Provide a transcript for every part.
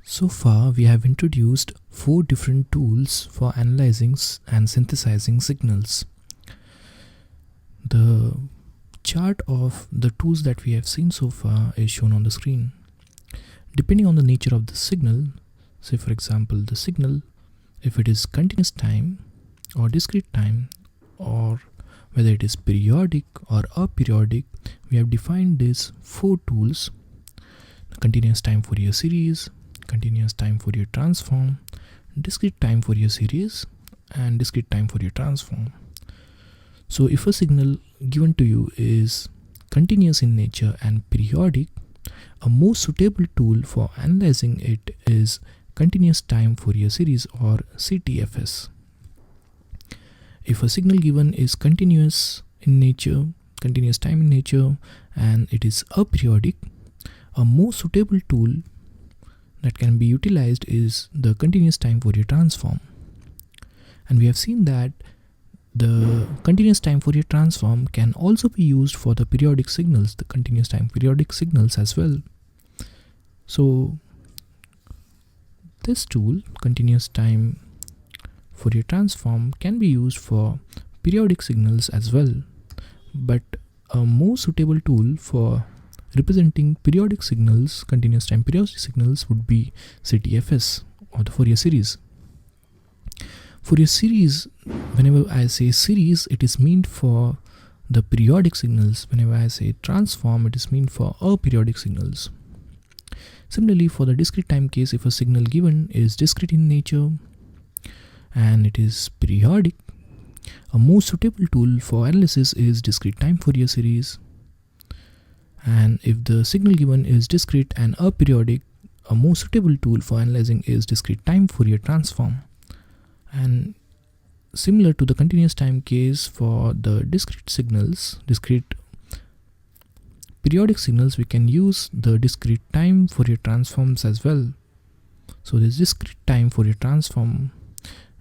So far, we have introduced 4 different tools for analyzing and synthesizing signals. The chart of the tools that we have seen so far is shown on the screen. Depending on the nature of the signal, say for example the signal, if it is continuous time or discrete time, or whether it is periodic or aperiodic, we have defined these 4 tools: the continuous time Fourier series, continuous time Fourier transform, discrete time Fourier series, and discrete time Fourier transform. So if a signal given to you is continuous in nature and periodic, a more suitable tool for analyzing it is continuous time Fourier series, or CTFS. If a signal given is continuous in nature, continuous time in nature, and it is aperiodic, a more suitable tool that can be utilized is the continuous time Fourier transform. And we have seen that the continuous time Fourier transform can also be used for the periodic signals, the continuous time periodic signals as well. So this tool, continuous time Fourier transform, can be used for periodic signals as well, but a more suitable tool for representing periodic signals, continuous time periodic signals, would be CTFS, or the Fourier series. Fourier series, whenever I say series, it is meant for the periodic signals. Whenever I say transform, it is meant for aperiodic signals. Similarly, for the discrete time case, if a signal given is discrete in nature and it is periodic, a more suitable tool for analysis is discrete time Fourier series. And if the signal given is discrete and aperiodic, a more suitable tool for analyzing is discrete time Fourier transform. And similar to the continuous time case, for the discrete signals, discrete periodic signals, we can use the discrete time Fourier transforms as well. So this discrete time Fourier transform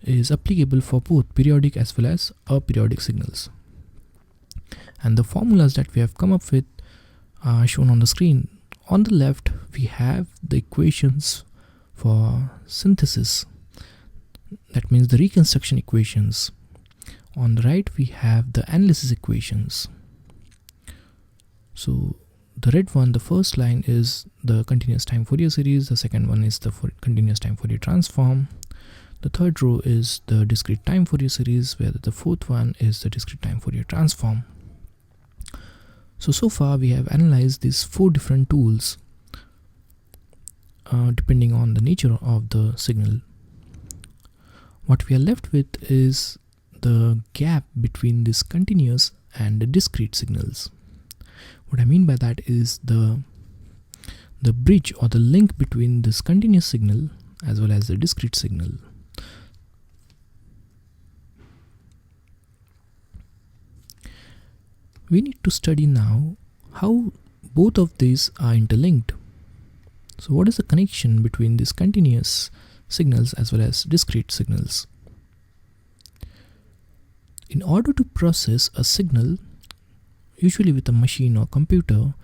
is applicable for both periodic as well as aperiodic signals. And the formulas that we have come up with are shown on the screen. On the left, we have the equations for synthesis. That means the reconstruction equations. On the right, we have the analysis equations. So the red one, the first line, is the continuous time Fourier series. The second one is the continuous time Fourier transform. The third row is the discrete time Fourier series, where the fourth one is the discrete time Fourier transform. So far we have analyzed these 4 different tools depending on the nature of the signal. What we are left with is the gap between this continuous and the discrete signals. What I mean by that is the bridge or the link between this continuous signal as well as the discrete signal. We need to study now how both of these are interlinked. So what is the connection between these continuous signals as well as discrete signals? In order to process a signal, usually with a machine or computer,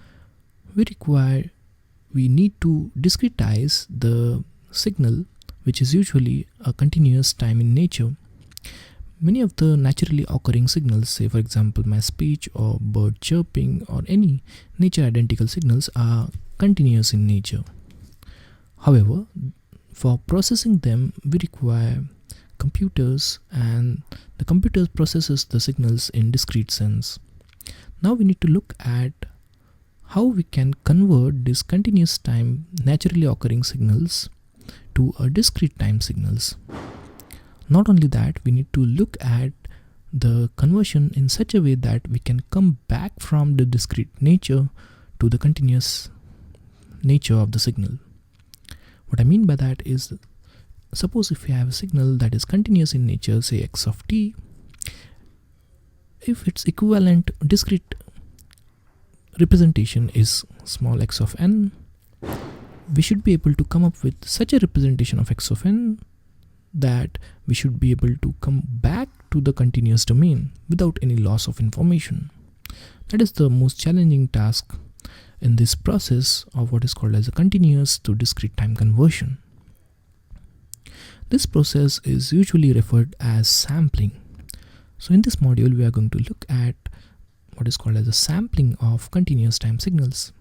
we need to discretize the signal, which is usually a continuous time in nature. Many of the naturally occurring signals, say for example my speech or bird chirping or any nature identical signals, are continuous in nature. However, for processing them, we require computers, and the computer processes the signals in discrete sense. Now we need to look at how we can convert these continuous time naturally occurring signals to a discrete time signals. Not only that, we need to look at the conversion in such a way that we can come back from the discrete nature to the continuous nature of the signal. What I mean by that is, suppose if we have a signal that is continuous in nature, say x of t, if its equivalent discrete representation is small x of n, we should be able to come up with such a representation of x of n that we should be able to come back to the continuous domain without any loss of information. That is the most challenging task in this process of what is called as a continuous to discrete time conversion. This process is usually referred as sampling. So in this module, we are going to look at what is called as a sampling of continuous time signals.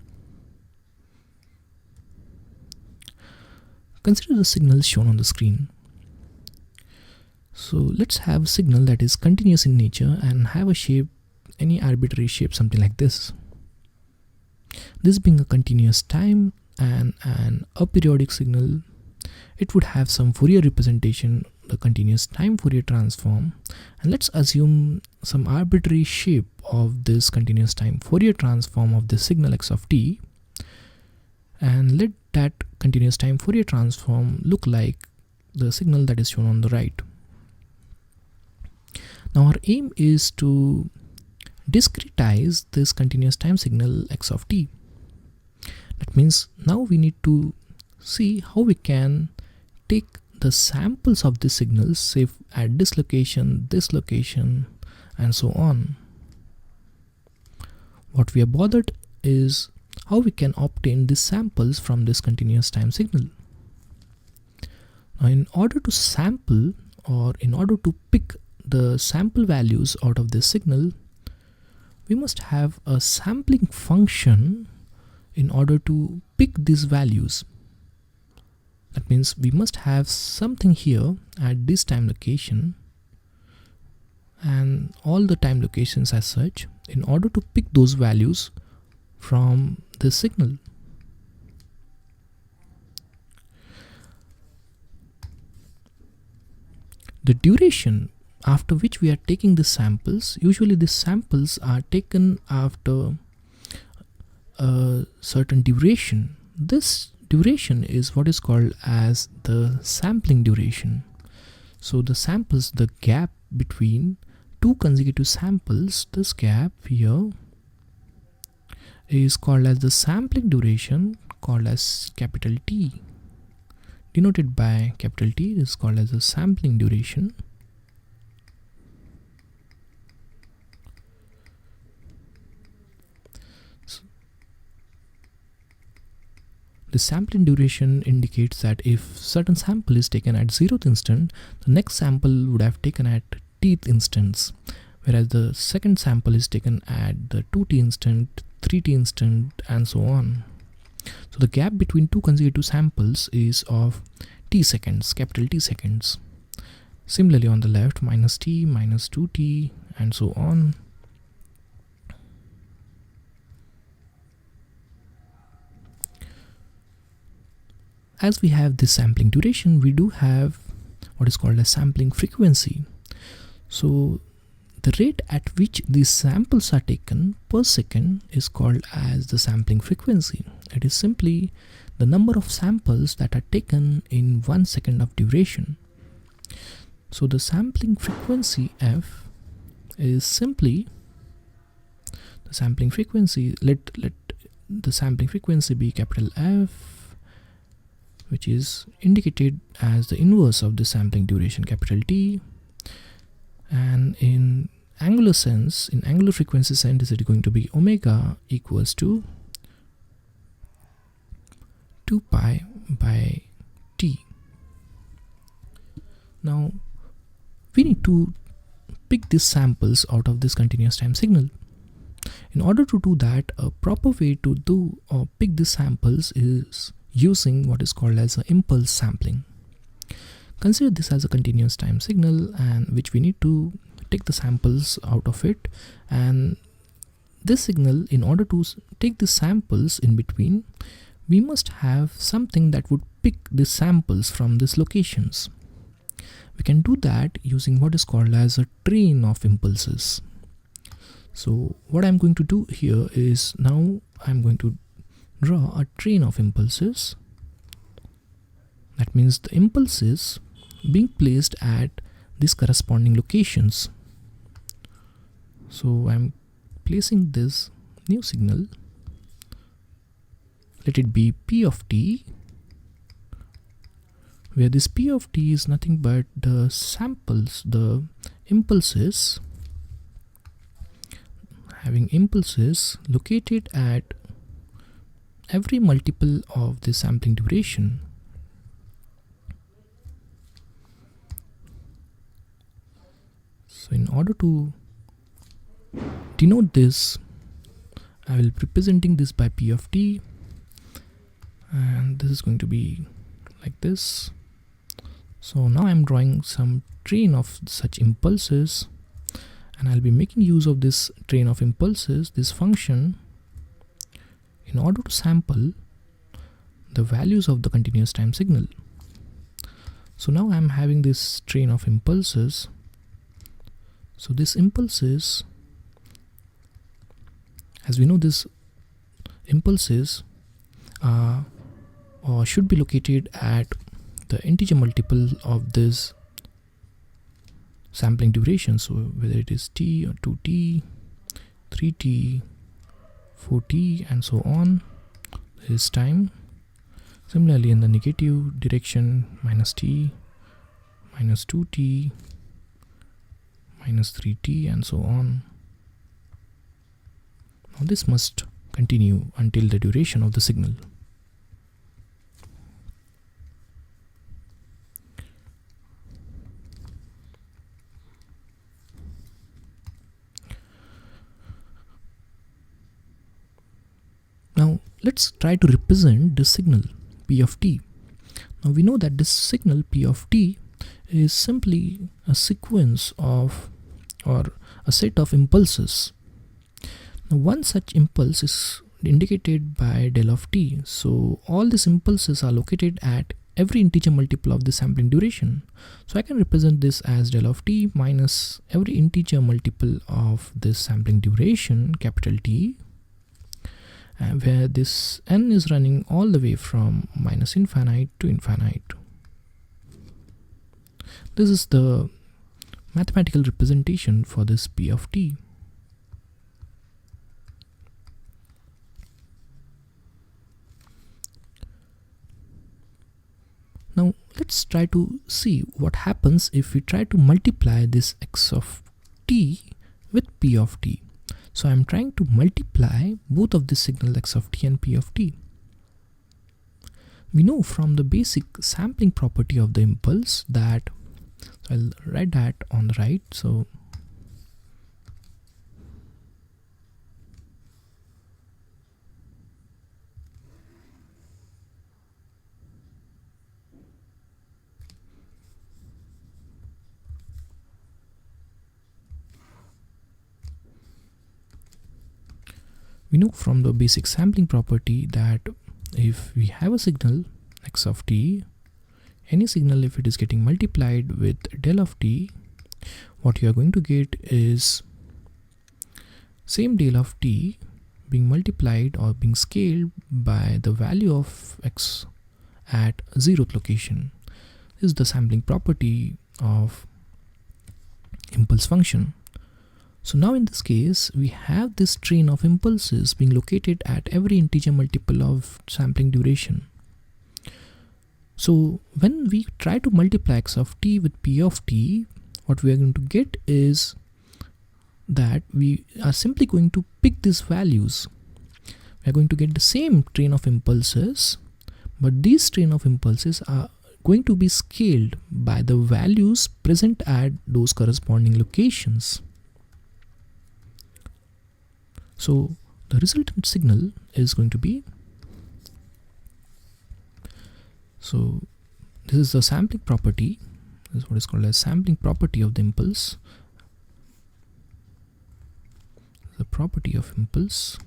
Consider the signals shown on the screen. So let's have a signal that is continuous in nature and have a shape, any arbitrary shape, something like this. This being a continuous time and an aperiodic signal, it would have some Fourier representation, the continuous time Fourier transform, and let's assume some arbitrary shape of this continuous time Fourier transform of this signal x of t, and let that continuous time Fourier transform look like the signal that is shown on the right. Now our aim is to discretize this continuous time signal x of t. That means now we need to see how we can take the samples of the signals, say at this location, and so on. What we are bothered is how we can obtain these samples from this continuous time signal. Now in order to sample, or in order to pick the sample values out of this signal, we must have a sampling function in order to pick these values. That means we must have something here at this time location and all the time locations as such in order to pick those values from this signal. The duration after which we are taking the samples, usually the samples are taken after a certain duration. This duration is what is called as the sampling duration. So the samples, the gap between two consecutive samples, this gap here is called as the sampling duration, called as capital T, denoted by capital T, is called as the sampling duration. The sampling duration indicates that if certain sample is taken at 0th instant, the next sample would have taken at tth instance, whereas the second sample is taken at the 2t instant, 3t instant, and so on. So the gap between two consecutive samples is of t seconds, capital T seconds. Similarly on the left, minus t, minus 2t, and so on. As we have this sampling duration, we do have what is called a sampling frequency. So the rate at which these samples are taken per second is called as the sampling frequency. It is simply the number of samples that are taken in 1 second of duration. So the sampling frequency f is simply the sampling frequency. Let the sampling frequency be capital F, which is indicated as the inverse of the sampling duration, capital T. And in angular sense, in angular frequency sense, it is going to be omega equals to 2 pi by t. Now we need to pick these samples out of this continuous time signal. In order to do that, a proper way to do or pick these samples is using what is called as an impulse sampling. Consider this as a continuous time signal, and which we need to take the samples out of it, and this signal, in order to take the samples in between, we must have something that would pick the samples from these locations. We can do that using what is called as a train of impulses. So what I'm going to do here is, now I'm going to draw a train of impulses. That means the impulses being placed at these corresponding locations. So I'm placing this new signal, let it be p of t, where this p of t is nothing but the samples, the impulses, having impulses located at every multiple of the sampling duration. So in order to denote this, I will be representing this by P of t, and this is going to be like this. So now I'm drawing some train of such impulses, and I'll be making use of this train of impulses, this function, in order to sample the values of the continuous time signal. So now I'm having this train of impulses. So this impulses, as we know, this impulses or should be located at the integer multiple of this sampling duration. So whether it is t or 2t, 3t, 4t, and so on, this is time. Similarly, in the negative direction, minus t, minus 2t, minus 3t, and so on. Now this must continue until the duration of the signal. Now let's try to represent this signal P of t. Now we know that this signal P of t is simply a sequence of, or a set of impulses. Now one such impulse is indicated by del of t. So all these impulses are located at every integer multiple of the sampling duration. So I can represent this as del of t minus every integer multiple of this sampling duration, capital T, where this n is running all the way from minus infinite to infinite. This is the mathematical representation for this P of t. Now let's try to see what happens if we try to multiply this x of t with P of t. So I'm trying to multiply both of the signal x of t and P of t. We know from the basic sampling property of the impulse that, so I'll write that on the right. So we know from the basic sampling property that if we have a signal x of t, any signal, if it is getting multiplied with del of t, what you are going to get is same del of t being multiplied or being scaled by the value of x at 0th location. This is the sampling property of impulse function. So now in this case, we have this train of impulses being located at every integer multiple of sampling duration. So when we try to multiply x of t with P of t, what we are going to get is that we are simply going to pick these values. We are going to get the same train of impulses, but these train of impulses are going to be scaled by the values present at those corresponding locations. So the resultant signal is going to be, so this is the sampling property. This is what is called as sampling property of the impulse. The property of impulse.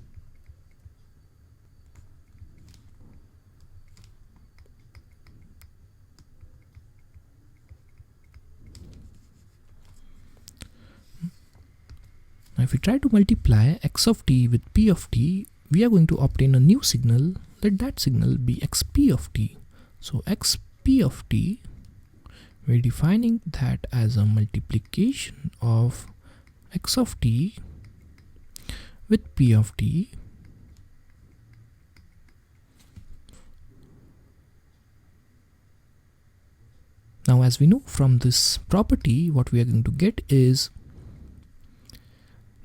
Now if we try to multiply x of t with P of t, we are going to obtain a new signal. Let that signal be xp of t. So xp of t, we're defining that as a multiplication of x of t with P of t Now as we know from this property, what we are going to get is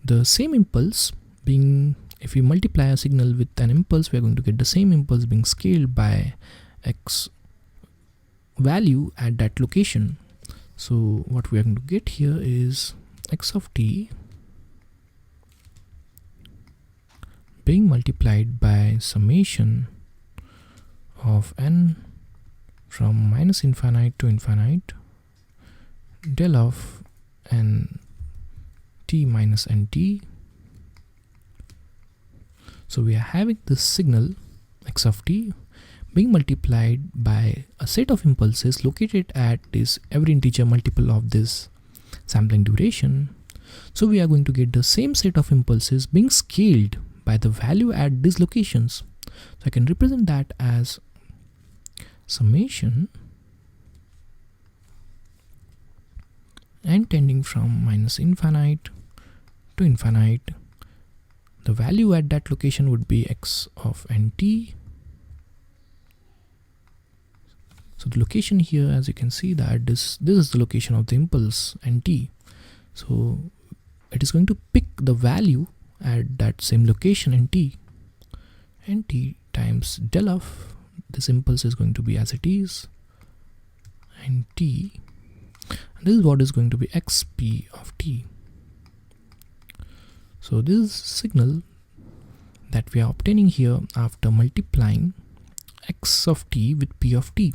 the same impulse being, if we multiply a signal with an impulse, we are going to get the same impulse being scaled by x value at that location. So what we are going to get here is x of t being multiplied by summation of n from minus infinite to infinite del of n t minus nt. So we are having this signal x of t being multiplied by a set of impulses located at this every integer multiple of this sampling duration. So we are going to get the same set of impulses being scaled by the value at these locations. So I can represent that as summation n tending from minus infinite to infinite. The value at that location would be x of nt. So the location here, as you can see, that this is the location of the impulse nt. So it is going to pick the value at that same location nt times del of this impulse is going to be as it is nt, and this is what is going to be xp of t. So this is signal that we are obtaining here after multiplying x of t with p of t.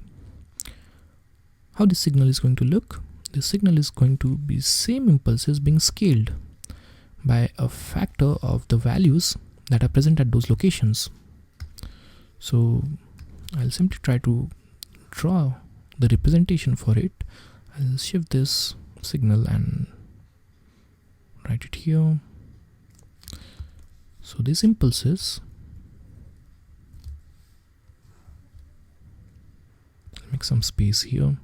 How this signal is going to look? This signal is going to be same impulses being scaled by a factor of the values that are present at those locations. So I'll simply try to draw the representation for it. I'll shift this signal and write it here. So these impulses, I'll make some space here.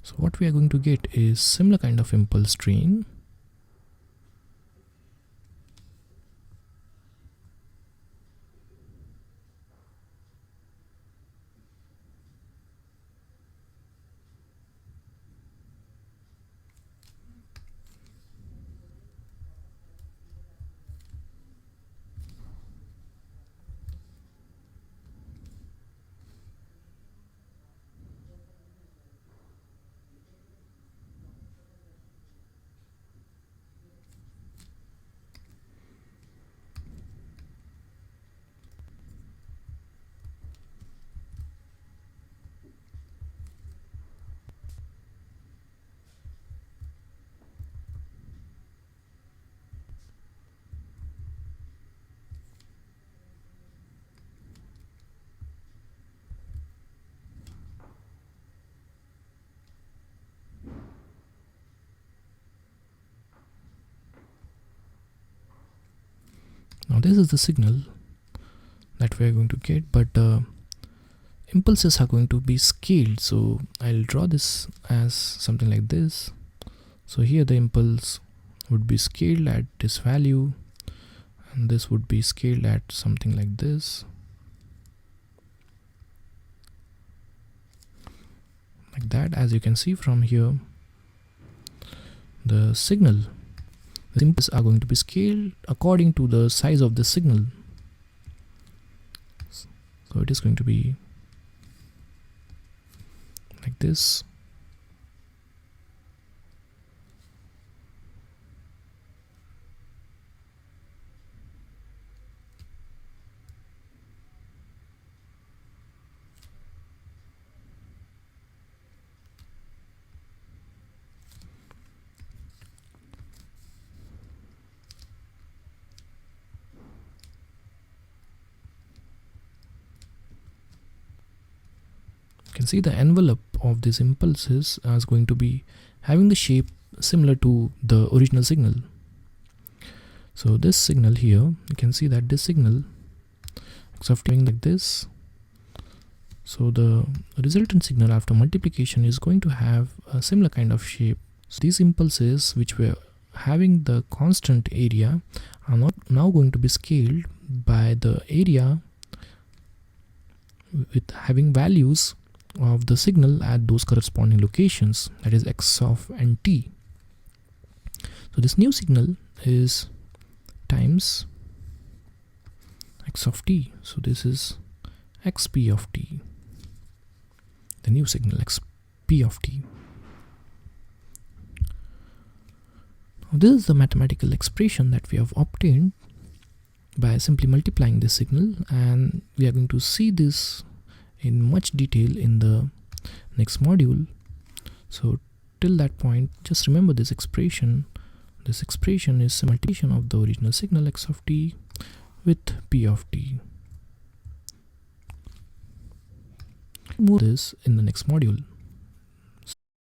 So what we are going to get is similar kind of impulse train. Now this is the signal that we are going to get, but impulses are going to be scaled. So I'll draw this as something like this. So here the impulse would be scaled at this value, and this would be scaled at something like this. Like that, as you can see from here, the signal, the impulses are going to be scaled according to the size of the signal. So it is going to be like this. You can see the envelope of these impulses is going to be having the shape similar to the original signal. So this signal here, you can see that this signal x of t like this. So the resultant signal after multiplication is going to have a similar kind of shape. So these impulses, which were having the constant area, are not now going to be scaled by the area with having values of the signal at those corresponding locations, that is x of n t. So this new signal is times x of t. So this is xp of t, the new signal xp of t. Now this is the mathematical expression that we have obtained by simply multiplying this signal, and we are going to see this in much detail in the next module. So till that point, just remember this expression. This expression is a multiplication of the original signal x of t with p of t. Move this in the next module.